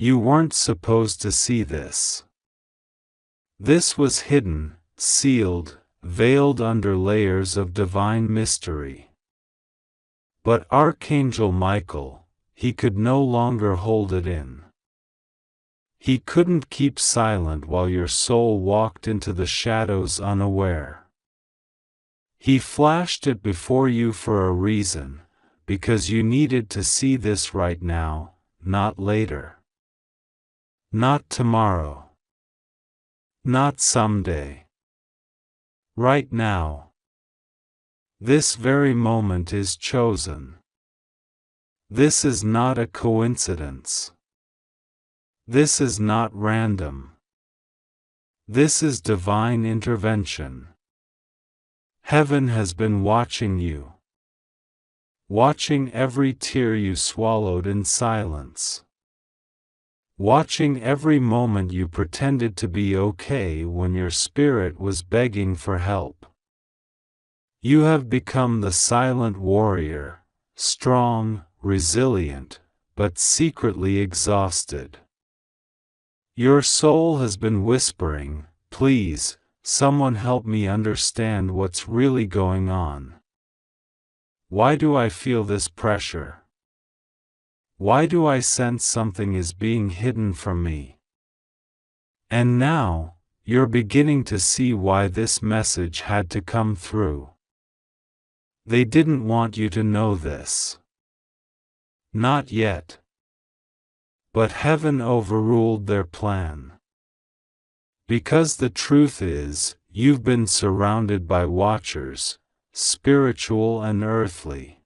You weren't supposed to see this. This was hidden, sealed, veiled under layers of divine mystery. But Archangel Michael, he could no longer hold it in. He couldn't keep silent while your soul walked into the shadows unaware. He flashed it before you for a reason, because you needed to see this right now, not later. Not tomorrow. Not someday. Right now. This very moment is chosen. This is not a coincidence. This is not random. This is divine intervention. Heaven has been watching you. Watching every tear you swallowed in silence. Watching every moment you pretended to be okay when your spirit was begging for help. You have become the silent warrior, strong, resilient, but secretly exhausted. Your soul has been whispering, "Please, someone help me understand what's really going on. Why do I feel this pressure? Why do I sense something is being hidden from me?" And now, you're beginning to see why this message had to come through. They didn't want you to know this. Not yet. But heaven overruled their plan. Because the truth is, you've been surrounded by watchers, spiritual and earthly.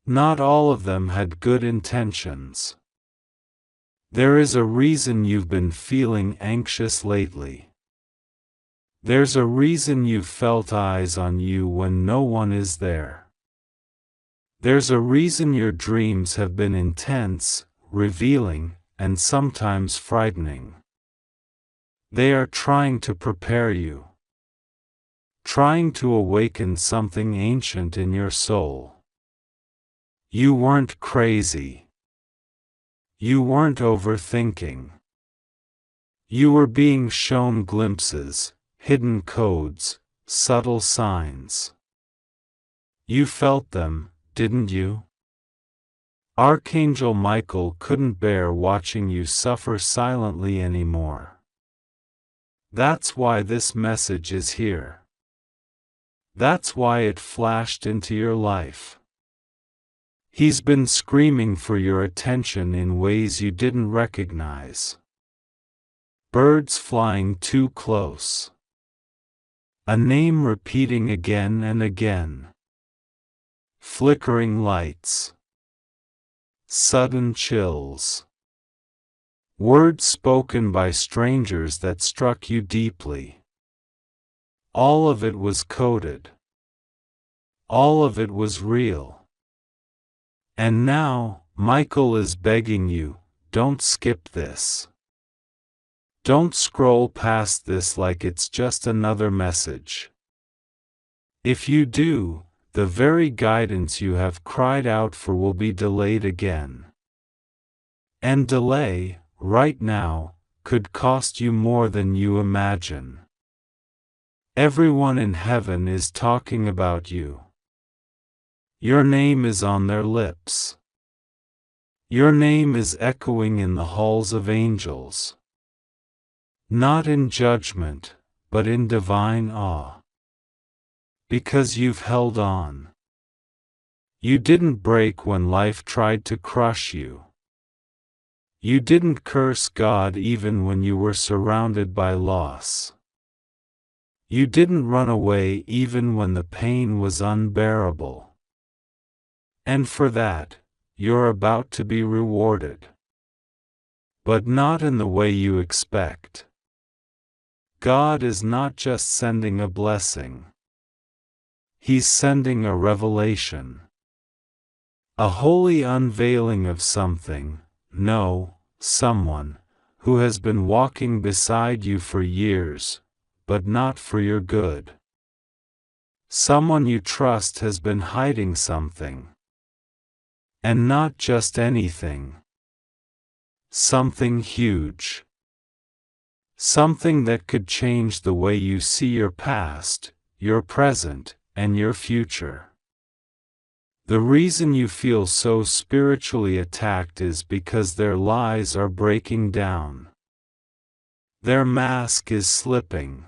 Not all of them had good intentions. There is a reason you've been feeling anxious lately. There's a reason you've felt eyes on you when no one is there. There's a reason your dreams have been intense, revealing, and sometimes frightening. They are trying to prepare you. Trying to awaken something ancient in your soul. You weren't crazy. You weren't overthinking. You were being shown glimpses, hidden codes, subtle signs. You felt them, didn't you? Archangel Michael couldn't bear watching you suffer silently anymore. That's why this message is here. That's why it flashed into your life. He's been screaming for your attention in ways you didn't recognize. Birds flying too close. A name repeating again and again. Flickering lights. Sudden chills. Words spoken by strangers that struck you deeply. All of it was coded. All of it was real. And now, Michael is begging you, don't skip this. Don't scroll past this like it's just another message. If you do, the very guidance you have cried out for will be delayed again. And delay, right now, could cost you more than you imagine. Everyone in heaven is talking about you. Your name is on their lips. Your name is echoing in the halls of angels. Not in judgment, but in divine awe. Because you've held on. You didn't break when life tried to crush you. You didn't curse God even when you were surrounded by loss. You didn't run away even when the pain was unbearable. And for that, you're about to be rewarded. But not in the way you expect. God is not just sending a blessing. He's sending a revelation. A holy unveiling of something, no, someone, who has been walking beside you for years, but not for your good. Someone you trust has been hiding something. And not just anything. something huge. Something that could change the way you see your past, your present, and your future. The reason you feel so spiritually attacked is because their lies are breaking down. Their mask is slipping.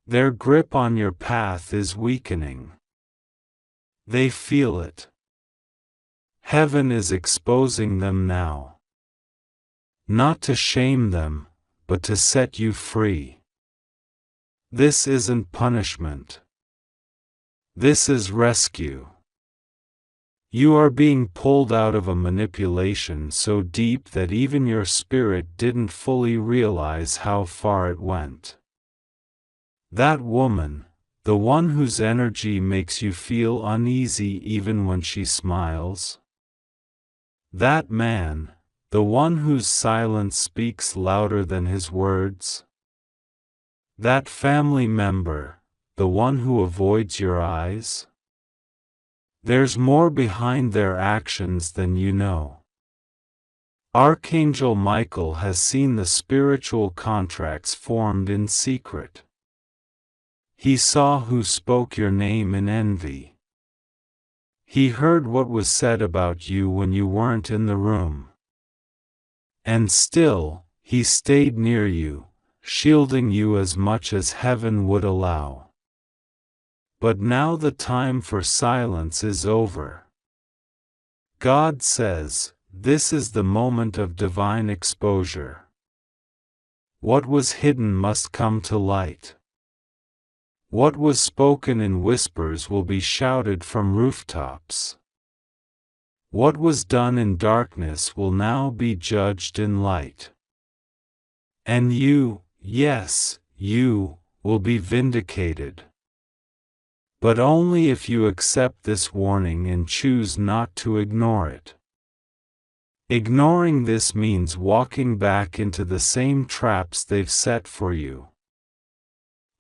Their grip on your path is weakening. They feel it. Heaven is exposing them now. Not to shame them, but to set you free. This isn't punishment. This is rescue. You are being pulled out of a manipulation so deep that even your spirit didn't fully realize how far it went. That woman, the one whose energy makes you feel uneasy even when she smiles. That man, the one whose silence speaks louder than his words. That family member, the one who avoids your eyes. There's more behind their actions than you know. Archangel Michael has seen the spiritual contracts formed in secret. He saw who spoke your name in envy. He heard what was said about you when you weren't in the room. And still, he stayed near you, shielding you as much as heaven would allow. But now the time for silence is over. God says, this is the moment of divine exposure. What was hidden must come to light. What was spoken in whispers will be shouted from rooftops. What was done in darkness will now be judged in light. And you, yes, you, will be vindicated. But only if you accept this warning and choose not to ignore it. Ignoring this means walking back into the same traps they've set for you.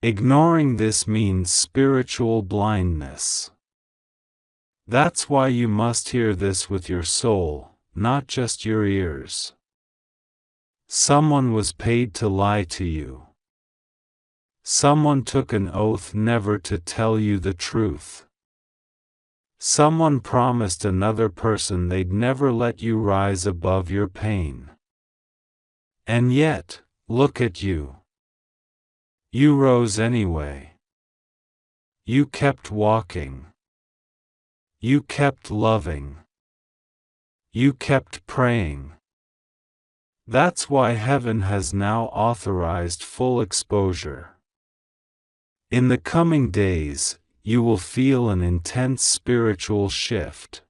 Ignoring this means spiritual blindness. That's why you must hear this with your soul, not just your ears. Someone was paid to lie to you. Someone took an oath never to tell you the truth. Someone promised another person they'd never let you rise above your pain. And yet, look at you. You rose anyway. You kept walking. You kept loving. You kept praying. That's why heaven has now authorized full exposure. In the coming days, you will feel an intense spiritual shift.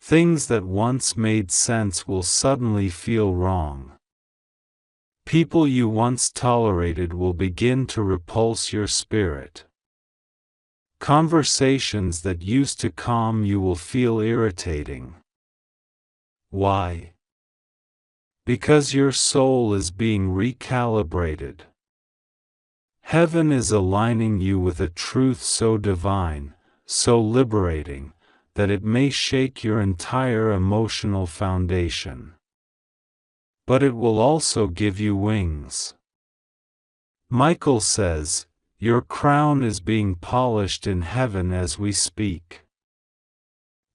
Things that once made sense will suddenly feel wrong. People you once tolerated will begin to repulse your spirit. Conversations that used to calm you will feel irritating. Why? Because your soul is being recalibrated. Heaven is aligning you with a truth so divine, so liberating, that it may shake your entire emotional foundation. But it will also give you wings. Michael says, your crown is being polished in heaven as we speak.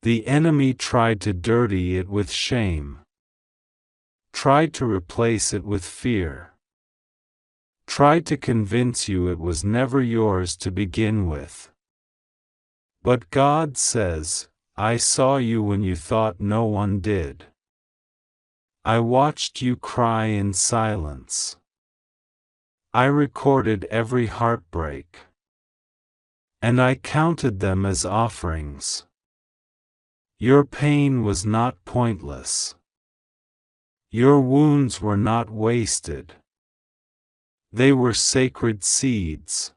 The enemy tried to dirty it with shame. Tried to replace it with fear. Tried to convince you it was never yours to begin with. But God says, I saw you when you thought no one did. I watched you cry in silence. I recorded every heartbreak. And I counted them as offerings. Your pain was not pointless. Your wounds were not wasted. They were sacred seeds.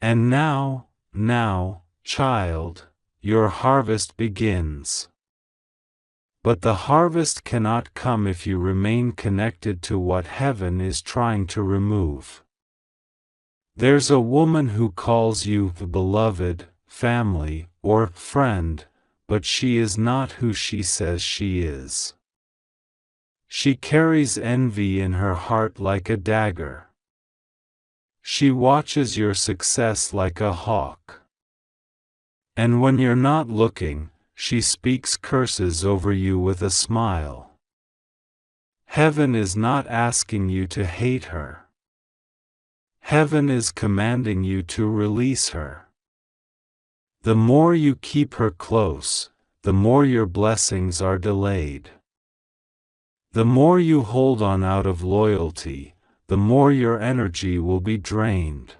And now, child, your harvest begins. But the harvest cannot come if you remain connected to what heaven is trying to remove. There's a woman who calls you the beloved, family, or friend, but she is not who she says she is. She carries envy in her heart like a dagger. She watches your success like a hawk. And when you're not looking, she speaks curses over you with a smile. Heaven is not asking you to hate her. Heaven is commanding you to release her. The more you keep her close, the more your blessings are delayed. The more you hold on out of loyalty, the more your energy will be drained.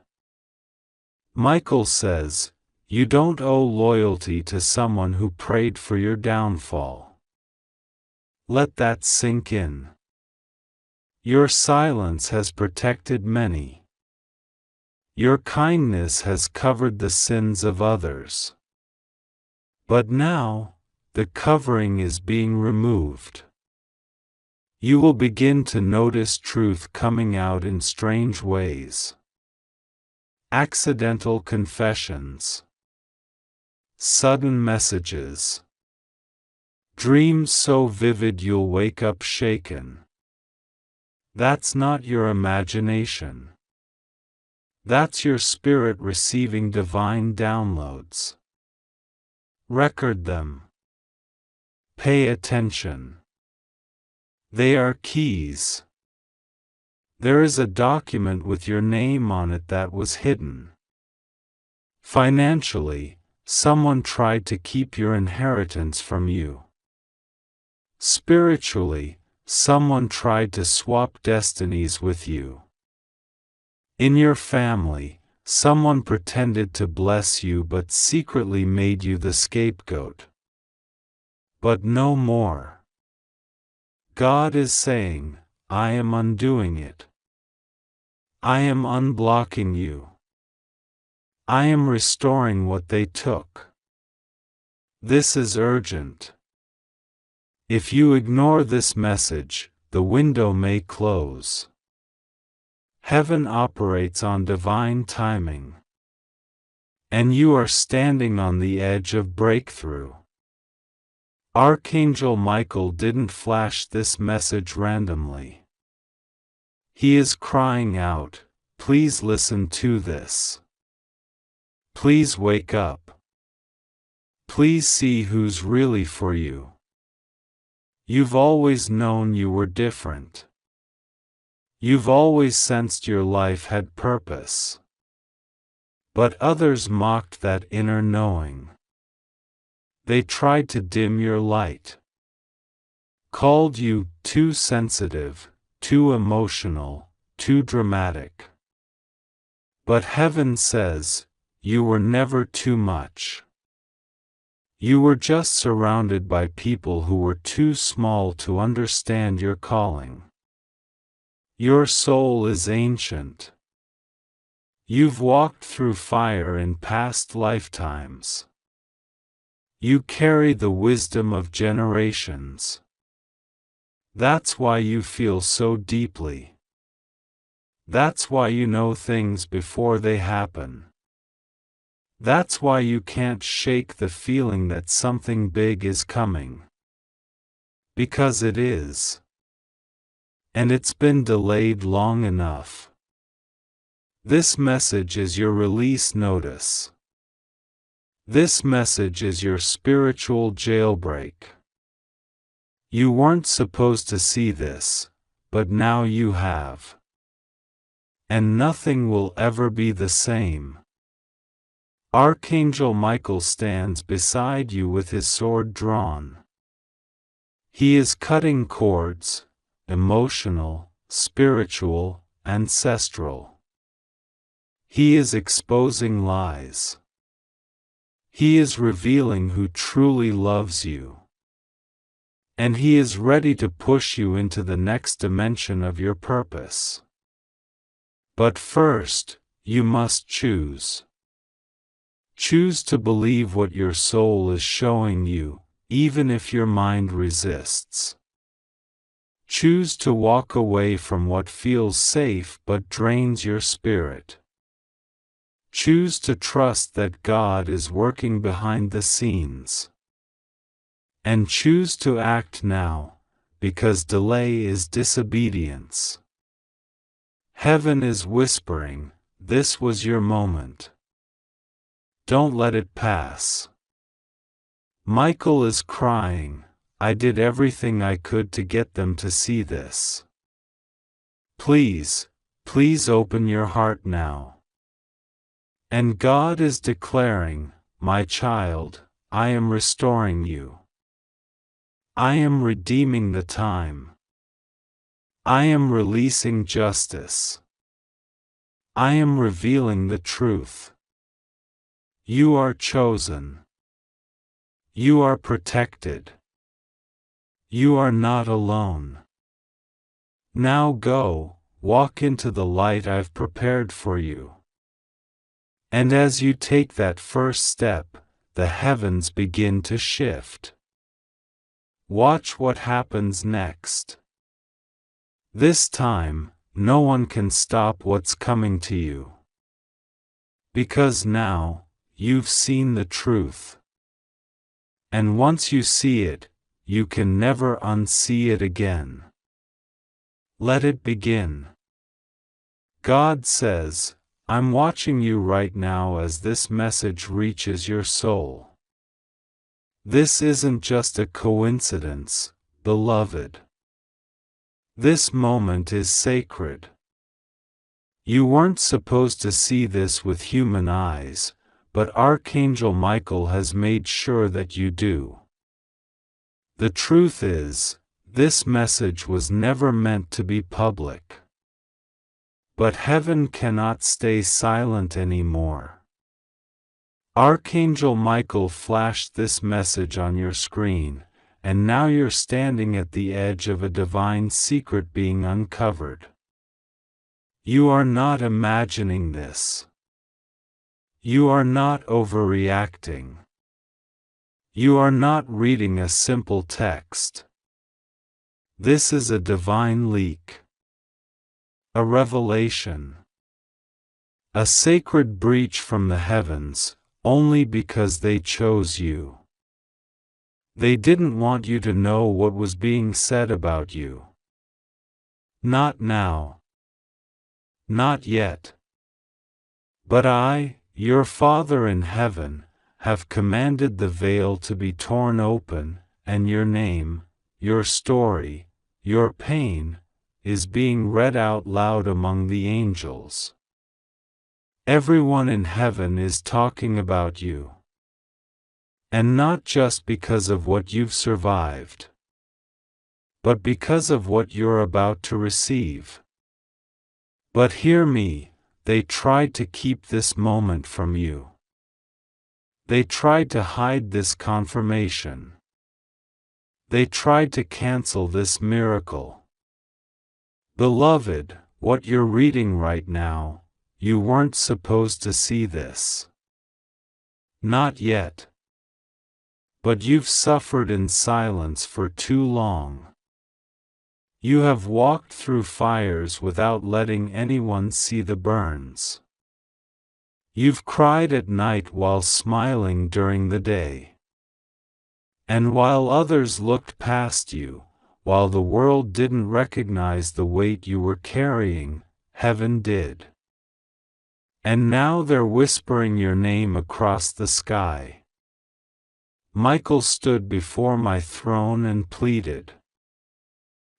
Michael says, you don't owe loyalty to someone who prayed for your downfall. Let that sink in. Your silence has protected many. Your kindness has covered the sins of others. But now, the covering is being removed. You will begin to notice truth coming out in strange ways. Accidental confessions. Sudden messages. Dreams so vivid you'll wake up shaken. That's not your imagination. That's your spirit receiving divine downloads. Record them. Pay attention. They are keys. There is a document with your name on it that was hidden. Financially, someone tried to keep your inheritance from you. Spiritually, someone tried to swap destinies with you. In your family, someone pretended to bless you but secretly made you the scapegoat. But no more. God is saying, I am undoing it. I am unblocking you. I am restoring what they took. This is urgent. If you ignore this message, the window may close. Heaven operates on divine timing. And you are standing on the edge of breakthrough. Archangel Michael didn't flash this message randomly. He is crying out, please listen to this. Please wake up. Please see who's really for you. You've always known you were different. You've always sensed your life had purpose. But others mocked that inner knowing. They tried to dim your light. Called you too sensitive, too emotional, too dramatic. But heaven says, you were never too much. You were just surrounded by people who were too small to understand your calling. Your soul is ancient. You've walked through fire in past lifetimes. You carry the wisdom of generations. That's why you feel so deeply. That's why you know things before they happen. That's why you can't shake the feeling that something big is coming. Because it is. And it's been delayed long enough. This message is your release notice. This message is your spiritual jailbreak. You weren't supposed to see this, but now you have. And nothing will ever be the same. Archangel Michael stands beside you with his sword drawn. He is cutting cords, emotional, spiritual, ancestral. He is exposing lies. He is revealing who truly loves you. And he is ready to push you into the next dimension of your purpose. But first, you must choose. Choose to believe what your soul is showing you, even if your mind resists. Choose to walk away from what feels safe but drains your spirit. Choose to trust that God is working behind the scenes. And choose to act now, because delay is disobedience. Heaven is whispering, this was your moment. Don't let it pass. Michael is crying, I did everything I could to get them to see this. Please, please open your heart now. And God is declaring, my child, I am restoring you. I am redeeming the time. I am releasing justice. I am revealing the truth. You are chosen. You are protected. You are not alone. Now go, walk into the light I've prepared for you. And as you take that first step, the heavens begin to shift. Watch what happens next. This time, no one can stop what's coming to you. Because now, you've seen the truth. And once you see it, you can never unsee it again. Let it begin. God says, I'm watching you right now as this message reaches your soul. This isn't just a coincidence, beloved. This moment is sacred. You weren't supposed to see this with human eyes, but Archangel Michael has made sure that you do. The truth is, this message was never meant to be public. But heaven cannot stay silent anymore. Archangel Michael flashed this message on your screen, and now you're standing at the edge of a divine secret being uncovered. You are not imagining this. You are not overreacting. You are not reading a simple text. This is a divine leak. A revelation. A sacred breach from the heavens, only because they chose you. They didn't want you to know what was being said about you. Not now. Not yet. But I, your Father in heaven, have commanded the veil to be torn open, and your name, your story, your pain, is being read out loud among the angels. Everyone in heaven is talking about you. And not just because of what you've survived, but because of what you're about to receive. But hear me, they tried to keep this moment from you. They tried to hide this confirmation. They tried to cancel this miracle. Beloved, what you're reading right now, you weren't supposed to see this. Not yet. But you've suffered in silence for too long. You have walked through fires without letting anyone see the burns. You've cried at night while smiling during the day. And while others looked past you, while the world didn't recognize the weight you were carrying, heaven did. And now they're whispering your name across the sky. Michael stood before my throne and pleaded.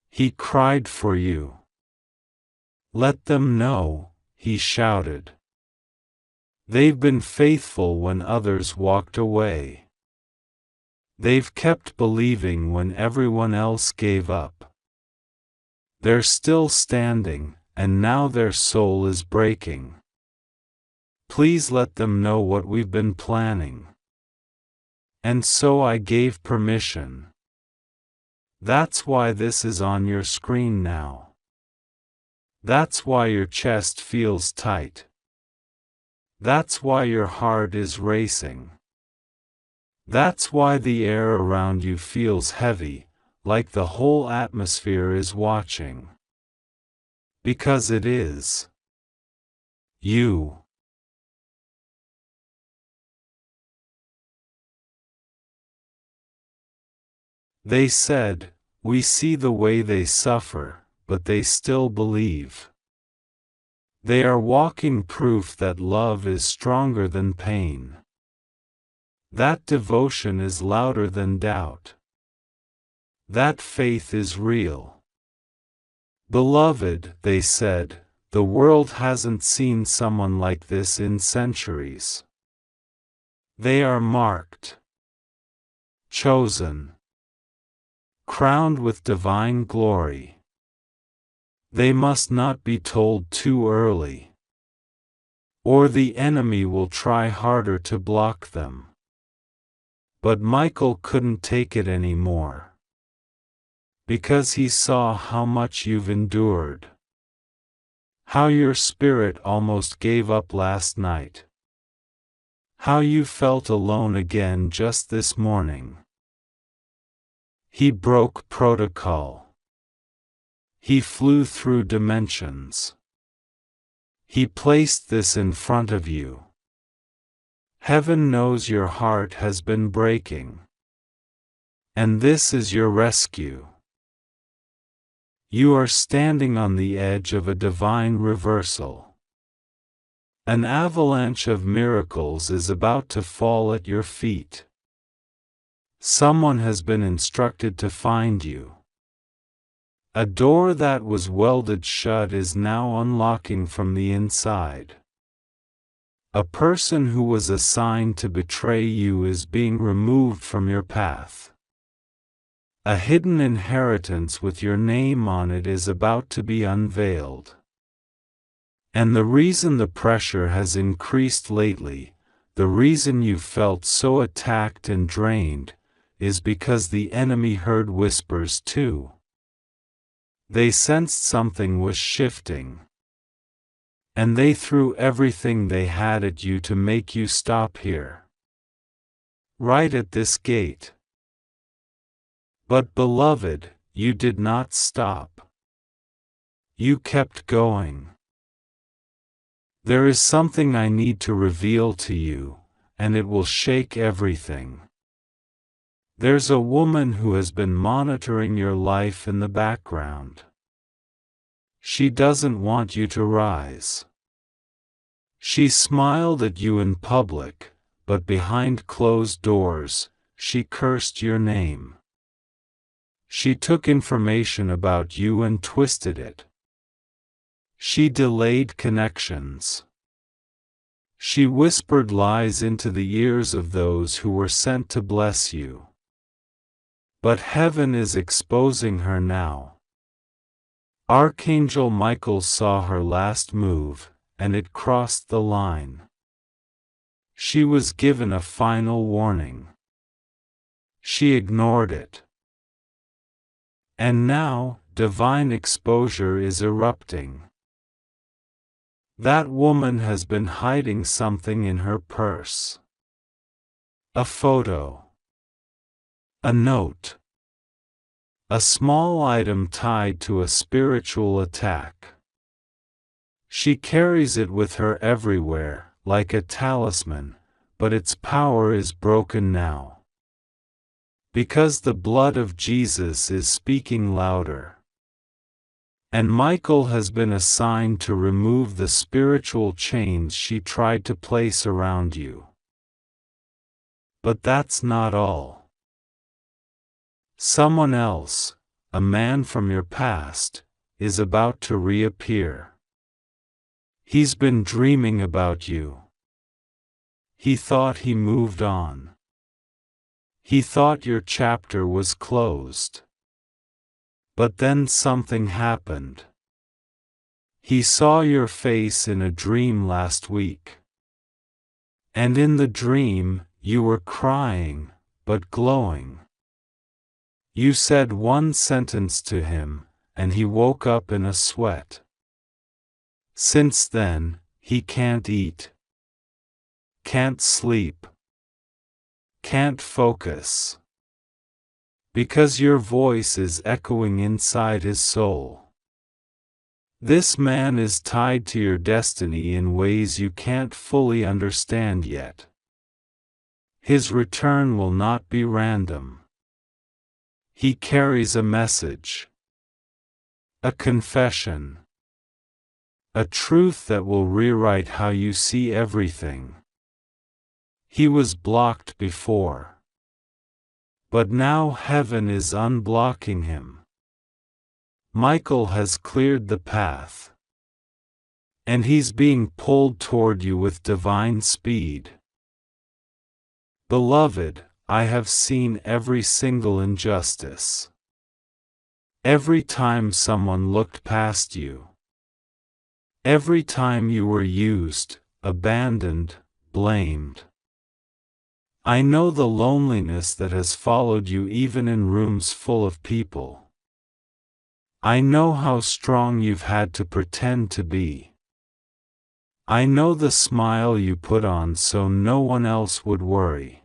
He cried for you. Let them know, he shouted. They've been faithful when others walked away. They've kept believing when everyone else gave up. They're still standing, and now their soul is breaking. Please let them know what we've been planning. And so I gave permission. That's why this is on your screen now. That's why your chest feels tight. That's why your heart is racing. That's why the air around you feels heavy, like the whole atmosphere is watching. Because it is. You. They said, We see the way they suffer, but they still believe. They are walking proof that love is stronger than pain. That devotion is louder than doubt. That faith is real. Beloved, they said, the world hasn't seen someone like this in centuries. They are marked, chosen, crowned with divine glory. They must not be told too early, or the enemy will try harder to block them. But Michael couldn't take it anymore, because he saw how much you've endured, how your spirit almost gave up last night, how you felt alone again just this morning. He broke protocol. He flew through dimensions. He placed this in front of you. Heaven knows your heart has been breaking. And this is your rescue. You are standing on the edge of a divine reversal. An avalanche of miracles is about to fall at your feet. Someone has been instructed to find you. A door that was welded shut is now unlocking from the inside. A person who was assigned to betray you is being removed from your path. A hidden inheritance with your name on it is about to be unveiled. And the reason the pressure has increased lately, the reason you felt so attacked and drained, is because the enemy heard whispers too. They sensed something was shifting. And they threw everything they had at you to make you stop here. Right at this gate. But beloved, you did not stop. You kept going. There is something I need to reveal to you, and it will shake everything. There's a woman who has been monitoring your life in the background. She doesn't want you to rise. She smiled at you in public, but behind closed doors, she cursed your name. She took information about you and twisted it. She delayed connections. She whispered lies into the ears of those who were sent to bless you. But heaven is exposing her now. Archangel Michael saw her last move, and it crossed the line. She was given a final warning. She ignored it. And now, divine exposure is erupting. That woman has been hiding something in her purse. A photo. A note. A small item tied to a spiritual attack. She carries it with her everywhere, like a talisman, but its power is broken now. Because the blood of Jesus is speaking louder. And Michael has been assigned to remove the spiritual chains she tried to place around you. But that's not all. Someone else, a man from your past, is about to reappear. He's been dreaming about you. He thought he moved on. He thought your chapter was closed. But then something happened. He saw your face in a dream last week. And in the dream, you were crying, but glowing. You said one sentence to him, and he woke up in a sweat. Since then, he can't eat, can't sleep, can't focus. Because your voice is echoing inside his soul. This man is tied to your destiny in ways you can't fully understand yet. His return will not be random. He carries a message, a confession, a truth that will rewrite how you see everything. He was blocked before, but now heaven is unblocking him. Michael has cleared the path, and he's being pulled toward you with divine speed. Beloved, I have seen every single injustice. Every time someone looked past you. Every time you were used, abandoned, blamed. I know the loneliness that has followed you even in rooms full of people. I know how strong you've had to pretend to be. I know the smile you put on so no one else would worry.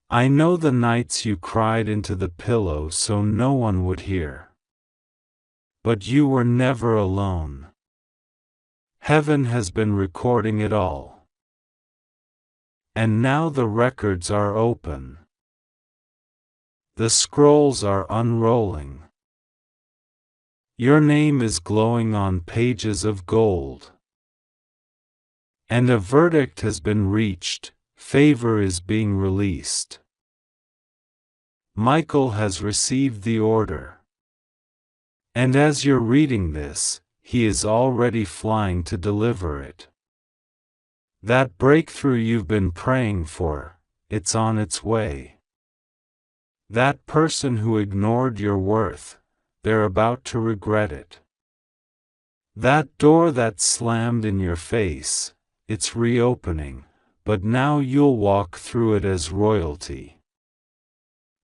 I know the nights you cried into the pillow so no one would hear. But you were never alone. Heaven has been recording it all. And now the records are open. The scrolls are unrolling. Your name is glowing on pages of gold. And a verdict has been reached, favor is being released. Michael has received the order. And as you're reading this, he is already flying to deliver it. That breakthrough you've been praying for, it's on its way. That person who ignored your worth, they're about to regret it. That door that slammed in your face, it's reopening, but now you'll walk through it as royalty.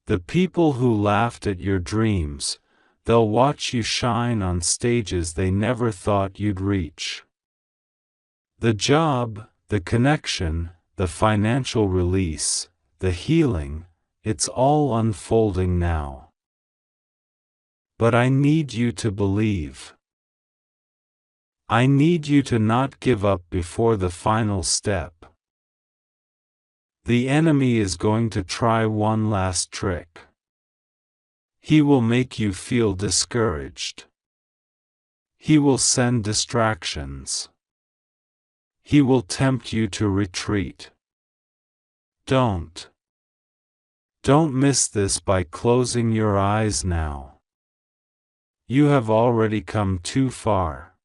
The people who laughed at your dreams, they'll watch you shine on stages they never thought you'd reach. The job, the connection, the financial release, the healing, it's all unfolding now. But I need you to believe. I need you to not give up before the final step. The enemy is going to try one last trick. He will make you feel discouraged. He will send distractions. He will tempt you to retreat. Don't miss this by closing your eyes now. You have already come too far.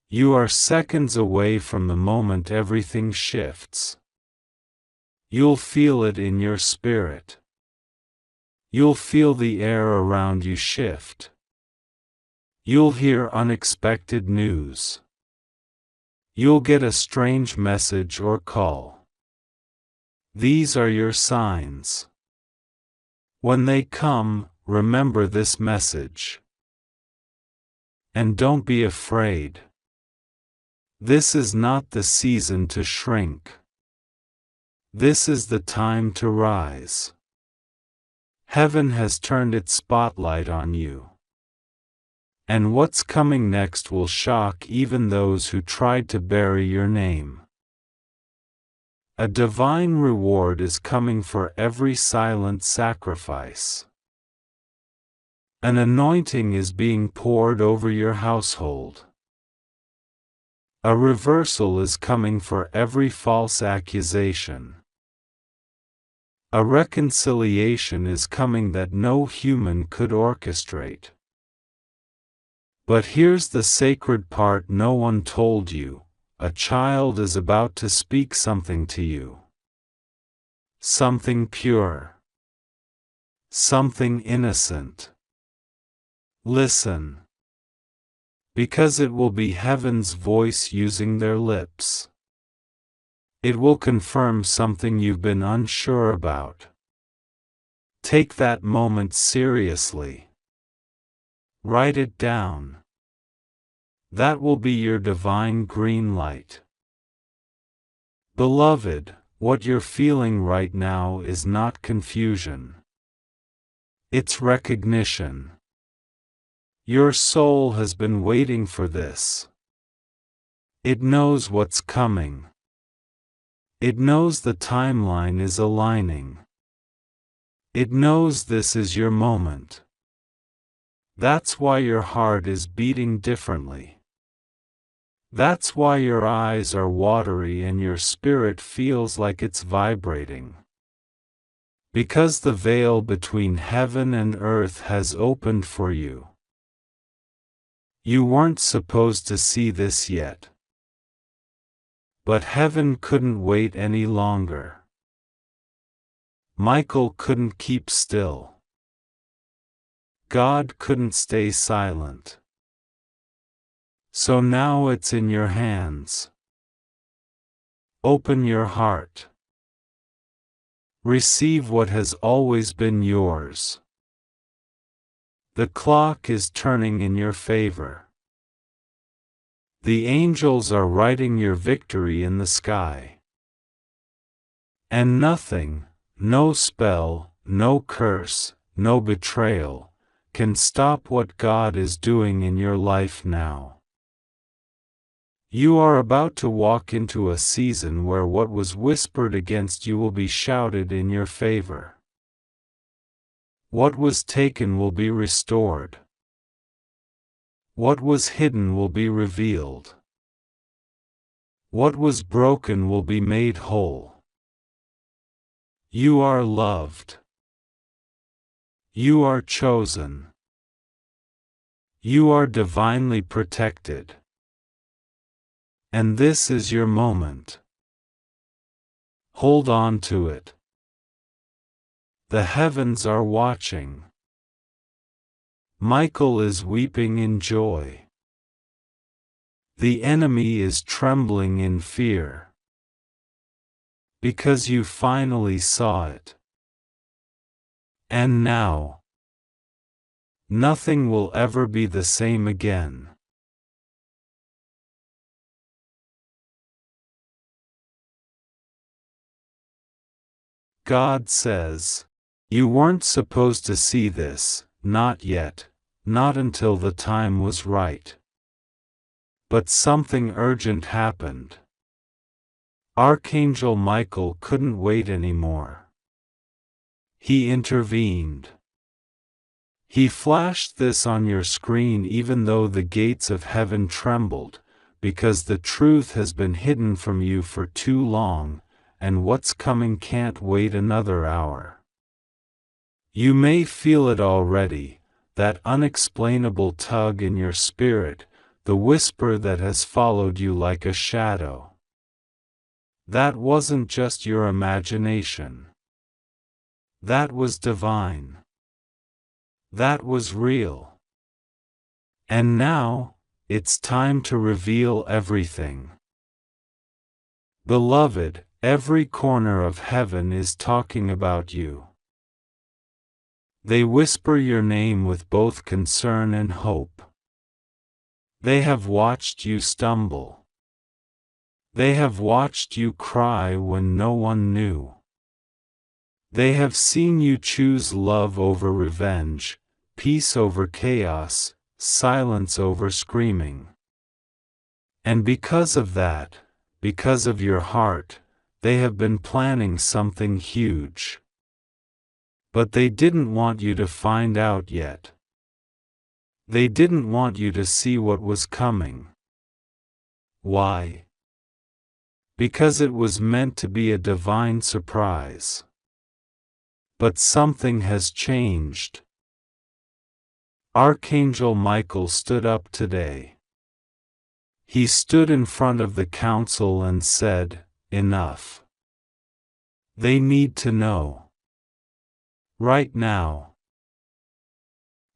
You are seconds away from the moment everything shifts. You'll feel it in your spirit. You'll feel the air around you shift. You'll hear unexpected news. You'll get a strange message or call. These are your signs. When they come, remember this message. And don't be afraid. This is not the season to shrink. This is the time to rise. Heaven has turned its spotlight on you. And what's coming next will shock even those who tried to bury your name. A divine reward is coming for every silent sacrifice. An anointing is being poured over your household. A reversal is coming for every false accusation. A reconciliation is coming that no human could orchestrate. But here's the sacred part no one told you: a child is about to speak something to you. Something pure. Something innocent. Listen. Because it will be heaven's voice using their lips. It will confirm something you've been unsure about. Take that moment seriously. Write it down. That will be your divine green light. Beloved, what you're feeling right now is not confusion. It's recognition. Your soul has been waiting for this. It knows what's coming. It knows the timeline is aligning. It knows this is your moment. That's why your heart is beating differently. That's why your eyes are watery and your spirit feels like it's vibrating. Because the veil between heaven and earth has opened for you. You weren't supposed to see this yet. But heaven couldn't wait any longer. Michael couldn't keep still. God couldn't stay silent. So now it's in your hands. Open your heart. Receive what has always been yours. The clock is turning in your favor. The angels are writing your victory in the sky. And nothing, no spell, no curse, no betrayal, can stop what God is doing in your life now. You are about to walk into a season where what was whispered against you will be shouted in your favor. What was taken will be restored. What was hidden will be revealed. What was broken will be made whole. You are loved. You are chosen. You are divinely protected. And this is your moment. Hold on to it. The heavens are watching. Michael is weeping in joy. The enemy is trembling in fear. Because you finally saw it. And now, nothing will ever be the same again. God says, you weren't supposed to see this, not yet, not until the time was right. But something urgent happened. Archangel Michael couldn't wait anymore. He intervened. He flashed this on your screen even though the gates of heaven trembled, because the truth has been hidden from you for too long, and what's coming can't wait another hour. You may feel it already, that unexplainable tug in your spirit, the whisper that has followed you like a shadow. That wasn't just your imagination. That was divine. That was real. And now, it's time to reveal everything. Beloved, every corner of heaven is talking about you. They whisper your name with both concern and hope. They have watched you stumble. They have watched you cry when no one knew. They have seen you choose love over revenge, peace over chaos, silence over screaming. And because of that, because of your heart, they have been planning something huge. But they didn't want you to find out yet. They didn't want you to see what was coming. Why? Because it was meant to be a divine surprise. But something has changed. Archangel Michael stood up today. He stood in front of the council and said, "Enough. They need to know. Right now.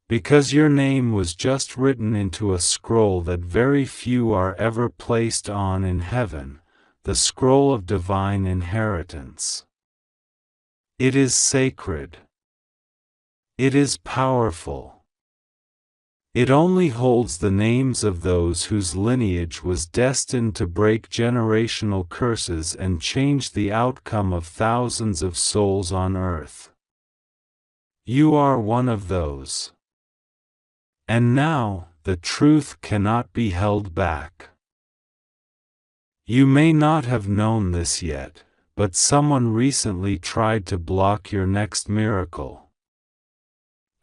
Because your name was just written into a scroll that very few are ever placed on in heaven, the scroll of divine inheritance. It is sacred. It is powerful. It only holds the names of those whose lineage was destined to break generational curses and change the outcome of thousands of souls on earth. You are one of those. And now, the truth cannot be held back. You may not have known this yet, but someone recently tried to block your next miracle.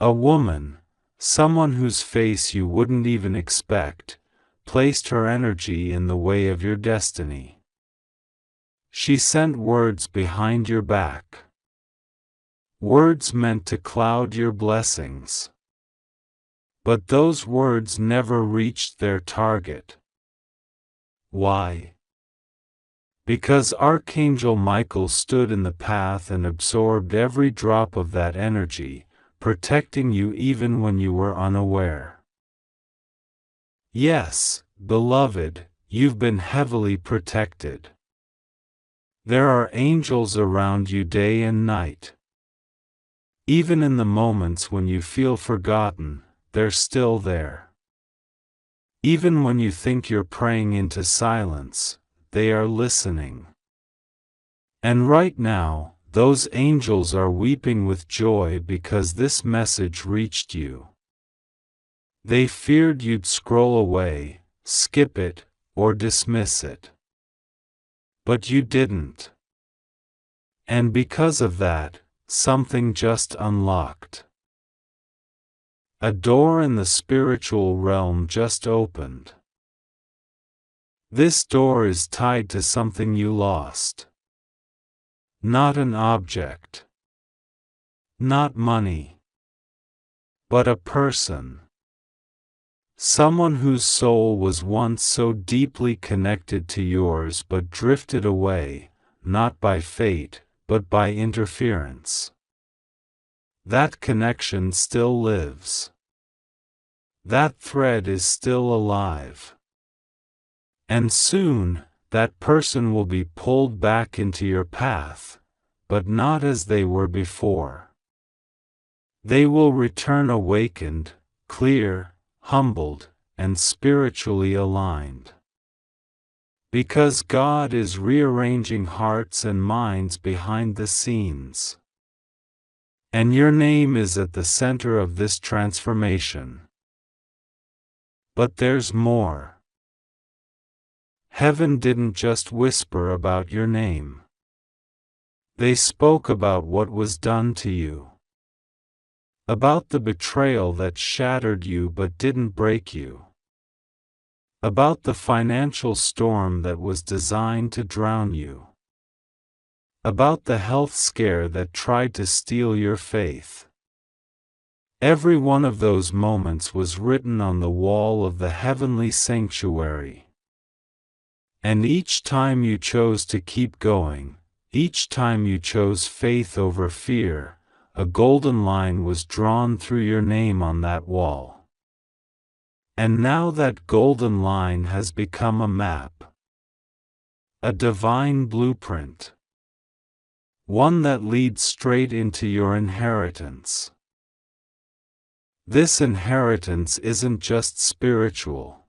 A woman, someone whose face you wouldn't even expect, placed her energy in the way of your destiny. She sent words behind your back. Words meant to cloud your blessings. But those words never reached their target. Why? Because Archangel Michael stood in the path and absorbed every drop of that energy, protecting you even when you were unaware. Yes, beloved, you've been heavily protected. There are angels around you day and night. Even in the moments when you feel forgotten, they're still there. Even when you think you're praying into silence, they are listening. And right now, those angels are weeping with joy because this message reached you. They feared you'd scroll away, skip it, or dismiss it. But you didn't. And because of that, something just unlocked. A door in the spiritual realm just opened. This door is tied to something you lost. Not an object. Not money. But a person. Someone whose soul was once so deeply connected to yours but drifted away, not by fate, but by interference. That connection still lives. That thread is still alive. And soon, that person will be pulled back into your path, but not as they were before. They will return awakened, clear, humbled, and spiritually aligned. Because God is rearranging hearts and minds behind the scenes. And your name is at the center of this transformation. But there's more. Heaven didn't just whisper about your name. They spoke about what was done to you. About the betrayal that shattered you but didn't break you. About the financial storm that was designed to drown you. About the health scare that tried to steal your faith. Every one of those moments was written on the wall of the heavenly sanctuary. And each time you chose to keep going, each time you chose faith over fear, a golden line was drawn through your name on that wall. And now that golden line has become a map. A divine blueprint. One that leads straight into your inheritance. This inheritance isn't just spiritual.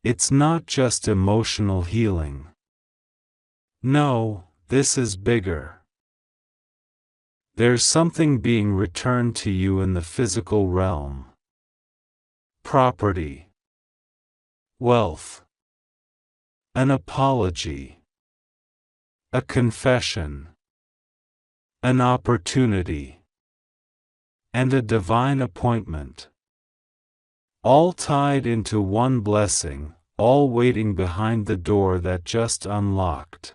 It's not just emotional healing. No, this is bigger. There's something being returned to you in the physical realm. Property. Wealth. An apology. A confession. An opportunity. And a divine appointment. All tied into one blessing, all waiting behind the door that just unlocked.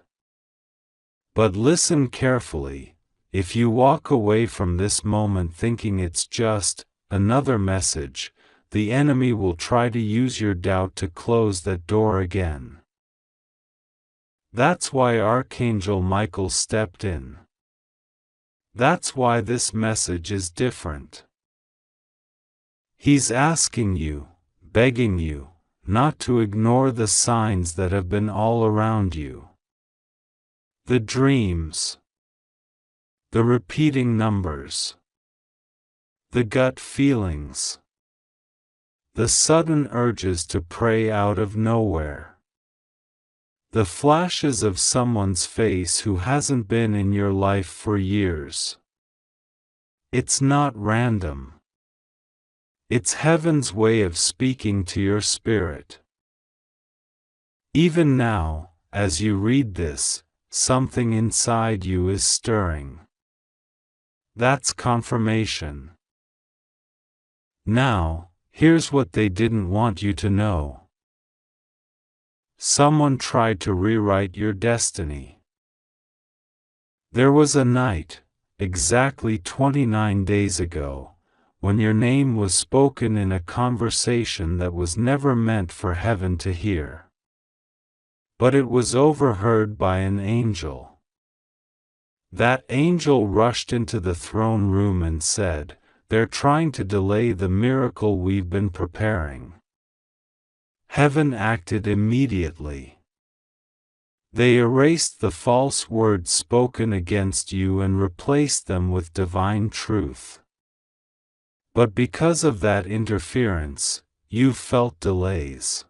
But listen carefully, if you walk away from this moment thinking it's just another message, the enemy will try to use your doubt to close that door again. That's why Archangel Michael stepped in. That's why this message is different. He's asking you, begging you, not to ignore the signs that have been all around you. The dreams. The repeating numbers. The gut feelings. The sudden urges to pray out of nowhere. The flashes of someone's face who hasn't been in your life for years. It's not random. It's heaven's way of speaking to your spirit. Even now, as you read this, something inside you is stirring. That's confirmation. Now, here's what they didn't want you to know. Someone tried to rewrite your destiny. There was a night, exactly 29 days ago, when your name was spoken in a conversation that was never meant for heaven to hear. But it was overheard by an angel. That angel rushed into the throne room and said, "They're trying to delay the miracle we've been preparing." Heaven acted immediately. They erased the false words spoken against you and replaced them with divine truth. But because of that interference, you've felt delays,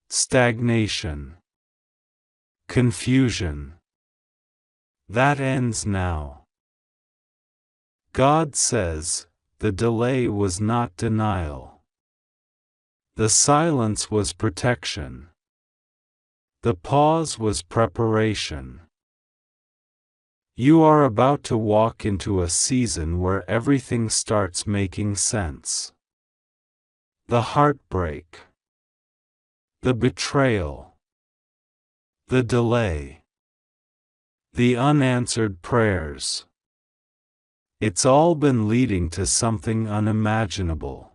stagnation, confusion. That ends now. God says, the delay was not denial. The silence was protection. The pause was preparation. You are about to walk into a season where everything starts making sense. The heartbreak, the betrayal, the delay, the unanswered prayers. It's all been leading to something unimaginable.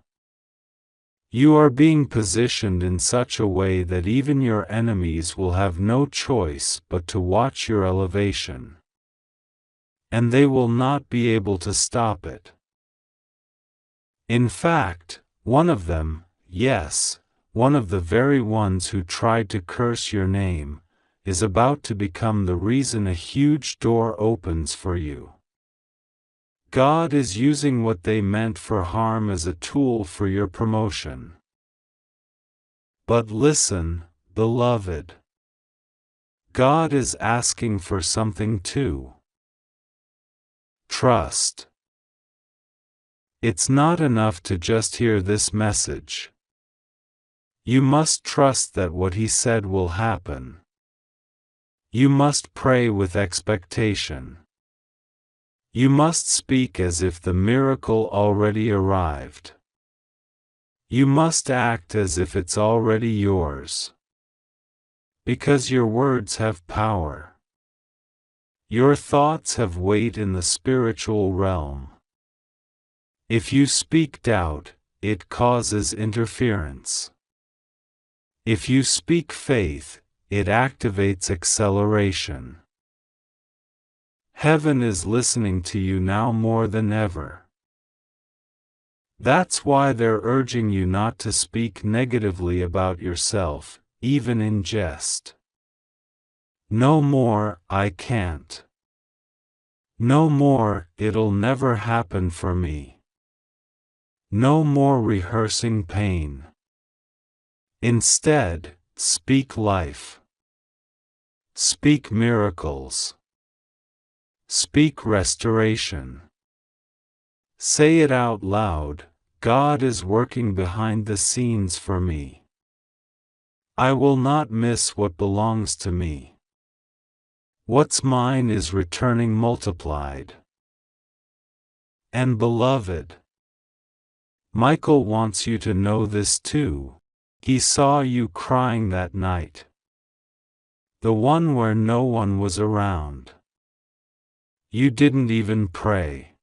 You are being positioned in such a way that even your enemies will have no choice but to watch your elevation. And they will not be able to stop it. In fact, one of them, yes, one of the very ones who tried to curse your name, is about to become the reason a huge door opens for you. God is using what they meant for harm as a tool for your promotion. But listen, beloved. God is asking for something too. Trust. It's not enough to just hear this message. You must trust that what He said will happen. You must pray with expectation. You must speak as if the miracle already arrived. You must act as if it's already yours. Because your words have power. Your thoughts have weight in the spiritual realm. If you speak doubt, it causes interference. If you speak faith, it activates acceleration. Heaven is listening to you now more than ever. That's why they're urging you not to speak negatively about yourself, even in jest. No more, "I can't." No more, "It'll never happen for me." No more rehearsing pain. Instead, speak life. Speak miracles. Speak restoration. Say it out loud, "God is working behind the scenes for me. I will not miss what belongs to me. What's mine is returning multiplied." And beloved, Michael wants you to know this too. He saw you crying that night. The one where no one was around. You didn't even pray.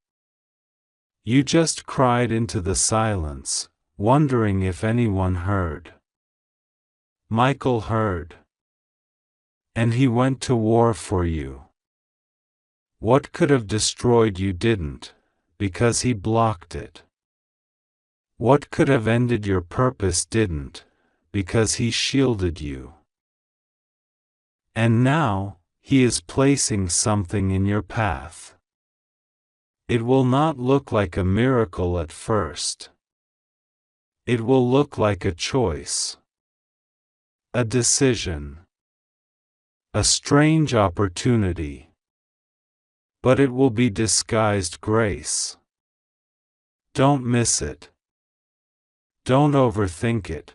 You just cried into the silence, wondering if anyone heard. Michael heard. And he went to war for you. What could have destroyed you didn't, because he blocked it. What could have ended your purpose didn't, because he shielded you. And now, he is placing something in your path. It will not look like a miracle at first. It will look like a choice. A decision. A strange opportunity. But it will be disguised grace. Don't miss it. Don't overthink it.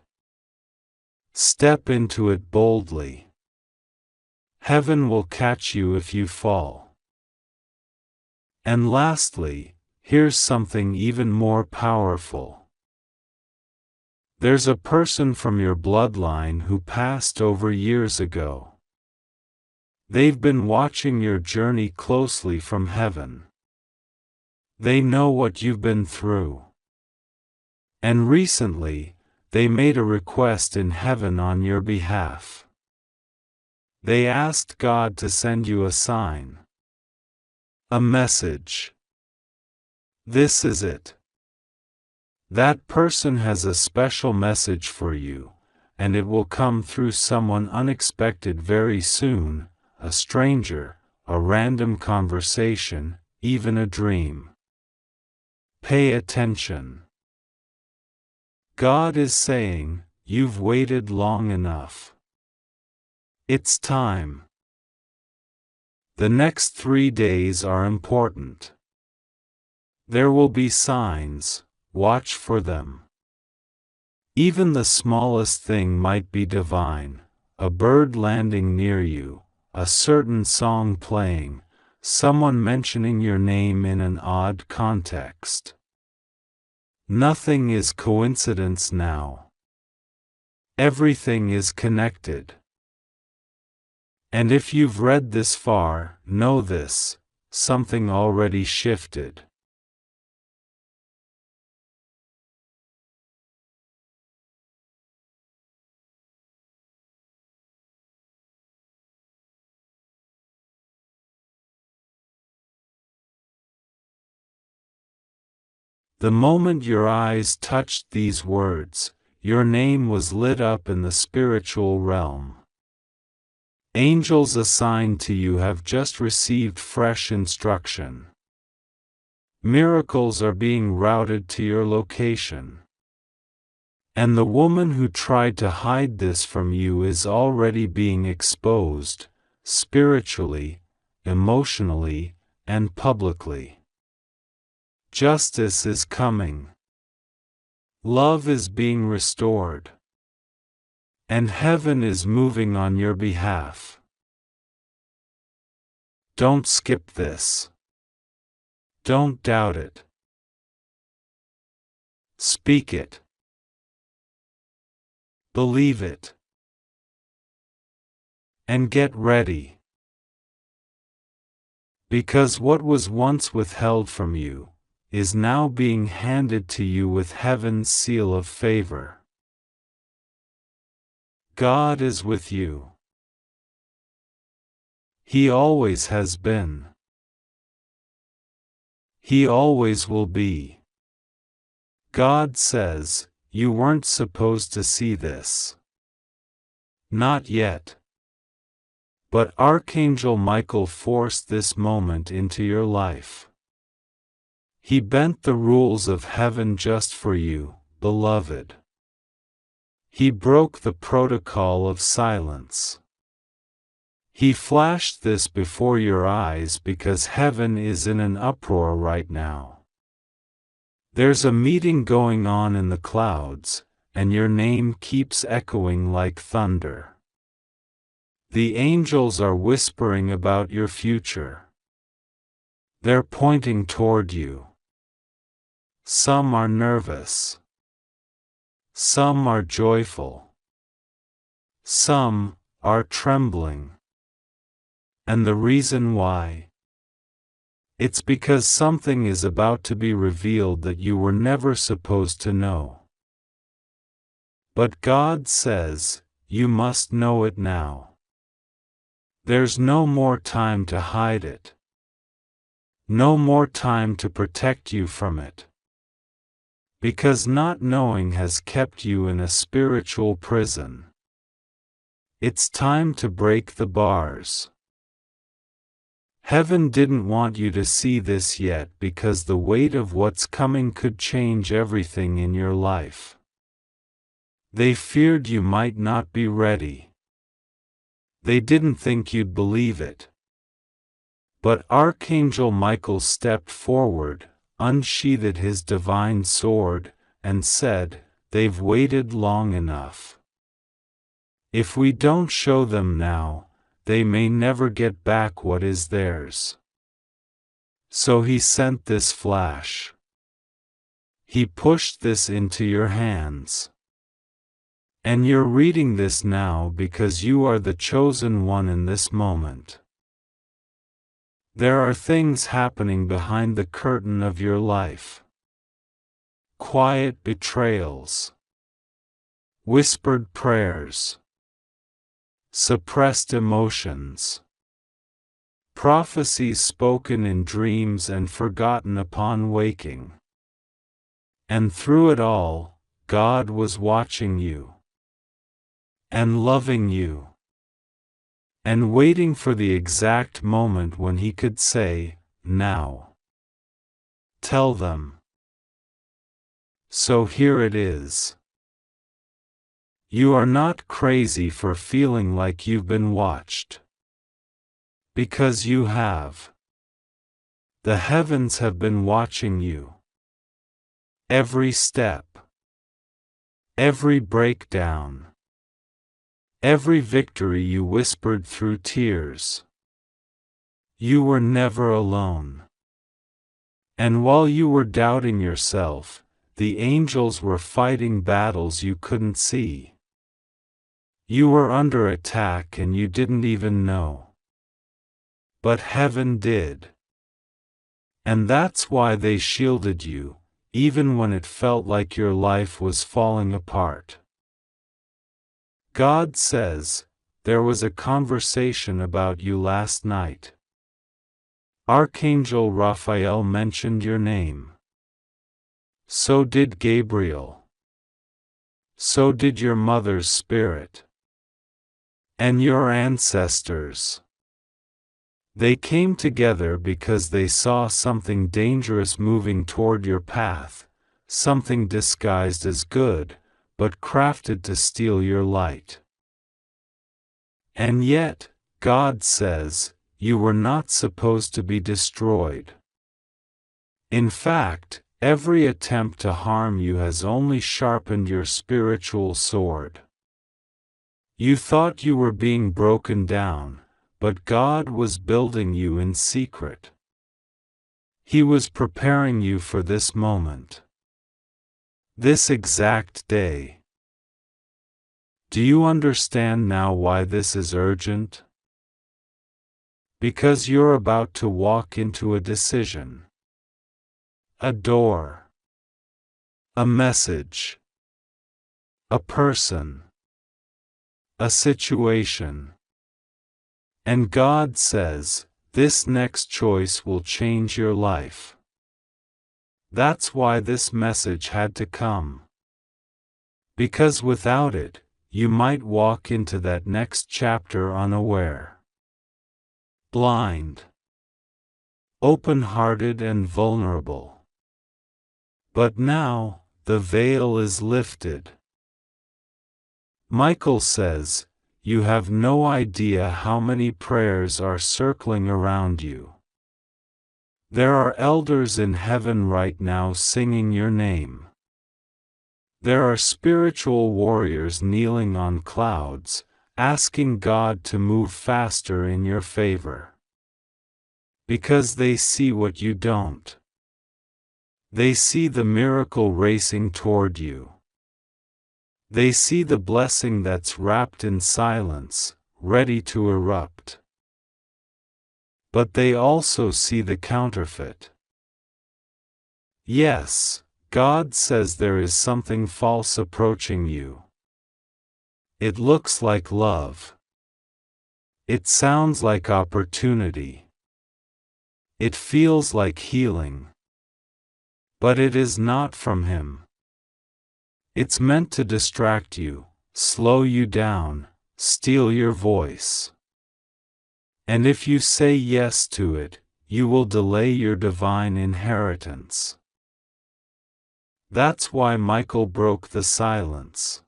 Step into it boldly. Heaven will catch you if you fall. And lastly, here's something even more powerful. There's a person from your bloodline who passed over years ago. They've been watching your journey closely from heaven. They know what you've been through. And recently, they made a request in heaven on your behalf. They asked God to send you a sign. A message. This is it. That person has a special message for you, and it will come through someone unexpected very soon, a stranger, a random conversation, even a dream. Pay attention. God is saying, you've waited long enough. It's time. The next 3 days are important. There will be signs, watch for them. Even the smallest thing might be divine, a bird landing near you, a certain song playing, someone mentioning your name in an odd context. Nothing is coincidence now. Everything is connected. And if you've read this far, know this, something already shifted. The moment your eyes touched these words, your name was lit up in the spiritual realm. Angels assigned to you have just received fresh instruction. Miracles are being routed to your location. And the woman who tried to hide this from you is already being exposed, spiritually, emotionally, and publicly. Justice is coming. Love is being restored. And heaven is moving on your behalf. Don't skip this. Don't doubt it. Speak it. Believe it. And get ready. Because what was once withheld from you is now being handed to you with heaven's seal of favor. God is with you. He always has been. He always will be. God says, you weren't supposed to see this. Not yet. But Archangel Michael forced this moment into your life. He bent the rules of heaven just for you, beloved. He broke the protocol of silence. He flashed this before your eyes because heaven is in an uproar right now. There's a meeting going on in the clouds, and your name keeps echoing like thunder. The angels are whispering about your future. They're pointing toward you. Some are nervous. Some are joyful. Some are trembling. And the reason why? It's because something is about to be revealed that you were never supposed to know. But God says, you must know it now. There's no more time to hide it. No more time to protect you from it. Because not knowing has kept you in a spiritual prison. It's time to break the bars. Heaven didn't want you to see this yet because the weight of what's coming could change everything in your life. They feared you might not be ready. They didn't think you'd believe it. But Archangel Michael stepped forward, unsheathed his divine sword, and said, they've waited long enough. If we don't show them now, they may never get back what is theirs. So he sent this flash. He pushed this into your hands. And you're reading this now because you are the chosen one in this moment. There are things happening behind the curtain of your life. Quiet betrayals. Whispered prayers. Suppressed emotions. Prophecies spoken in dreams and forgotten upon waking. And through it all, God was watching you. And loving you. And waiting for the exact moment when he could say, "Now. Tell them." So here it is. You are not crazy for feeling like you've been watched. Because you have. The heavens have been watching you. Every step. Every breakdown. Every victory you whispered through tears. You were never alone. And while you were doubting yourself, the angels were fighting battles you couldn't see. You were under attack and you didn't even know. But heaven did. And that's why they shielded you, even when it felt like your life was falling apart. God says, there was a conversation about you last night. Archangel Raphael mentioned your name. So did Gabriel. So did your mother's spirit. And your ancestors. They came together because they saw something dangerous moving toward your path, something disguised as good, but crafted to steal your light. And yet, God says, you were not supposed to be destroyed. In fact, every attempt to harm you has only sharpened your spiritual sword. You thought you were being broken down, but God was building you in secret. He was preparing you for this moment. This exact day. Do you understand now why this is urgent? Because you're about to walk into a decision. A door. A message. A person. A situation. And God says, this next choice will change your life. That's why this message had to come. Because without it, you might walk into that next chapter unaware. Blind. Open-hearted and vulnerable. But now, the veil is lifted. Michael says, you have no idea how many prayers are circling around you. There are elders in heaven right now singing your name. There are spiritual warriors kneeling on clouds, asking God to move faster in your favor. Because they see what you don't. They see the miracle racing toward you. They see the blessing that's wrapped in silence, ready to erupt. But they also see the counterfeit. Yes, God says there is something false approaching you. It looks like love. It sounds like opportunity. It feels like healing. But it is not from Him. It's meant to distract you, slow you down, steal your voice. And if you say yes to it, you will delay your divine inheritance. That's why Michael broke the silence.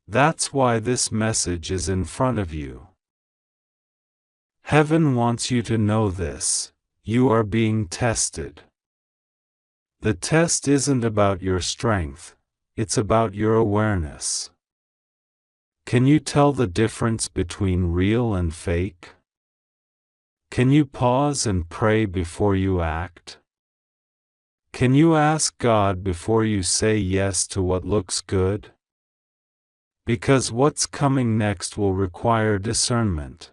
That's why this message is in front of you. Heaven wants you to know this: you are being tested. The test isn't about your strength, it's about your awareness. Can you tell the difference between real and fake? Can you pause and pray before you act? Can you ask God before you say yes to what looks good? Because what's coming next will require discernment.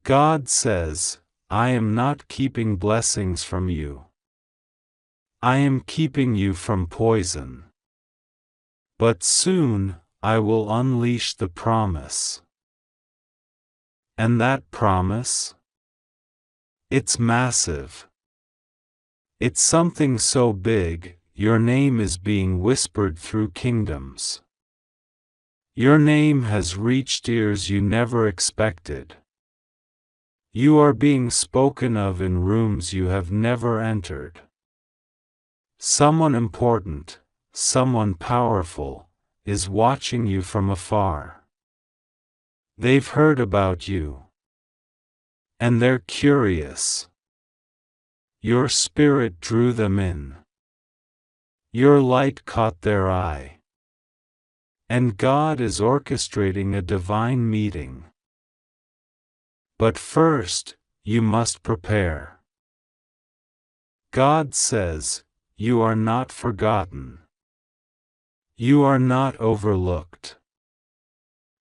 God says, I am not keeping blessings from you. I am keeping you from poison. But soon, I will unleash the promise. And that promise? It's massive. It's something so big, your name is being whispered through kingdoms. Your name has reached ears you never expected. You are being spoken of in rooms you have never entered. Someone important, someone powerful, is watching you from afar. They've heard about you. And they're curious. Your spirit drew them in. Your light caught their eye. And God is orchestrating a divine meeting. But first, you must prepare. God says, you are not forgotten. You are not overlooked.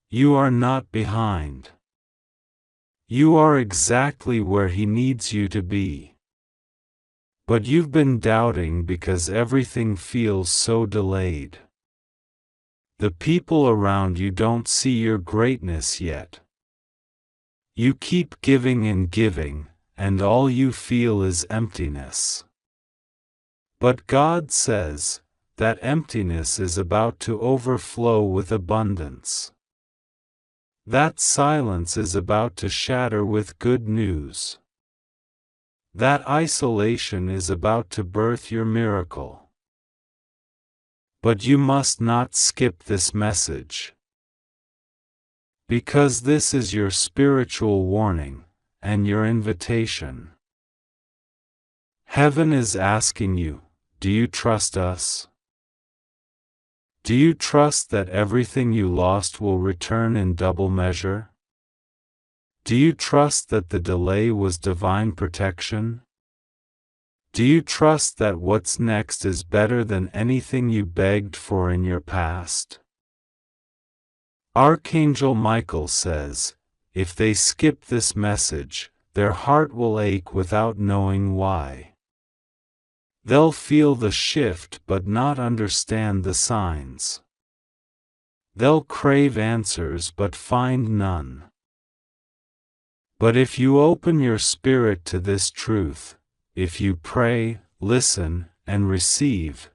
You are not behind. You are exactly where He needs you to be. But you've been doubting because everything feels so delayed. The people around you don't see your greatness yet. You keep giving and giving, and all you feel is emptiness. But God says, that emptiness is about to overflow with abundance. That silence is about to shatter with good news. That isolation is about to birth your miracle. But you must not skip this message. Because this is your spiritual warning, and your invitation. Heaven is asking you, do you trust us? Do you trust that everything you lost will return in double measure? Do you trust that the delay was divine protection? Do you trust that what's next is better than anything you begged for in your past? Archangel Michael says, if they skip this message, their heart will ache without knowing why. They'll feel the shift but not understand the signs. They'll crave answers but find none. But if you open your spirit to this truth, if you pray, listen, and receive,